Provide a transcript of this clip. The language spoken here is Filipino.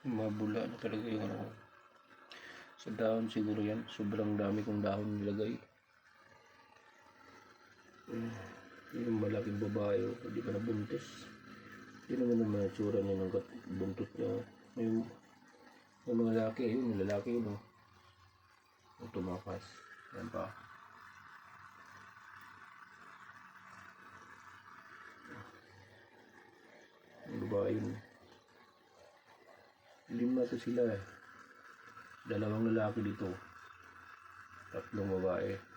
Mabula na talaga yung ano. Sa dahon siguro yan. Sobrang dami kong dahon nilagay. Yung malaking babae, hindi pa nabuntis. Yun naman ang mga tsura niya ng buntot niya. Yung mga lalaki, yun, yung lalaki yun. Yung tumakas. Yan pa. Yung babae yun. 5 to sila eh. 2 lalaki dito. 3 babae.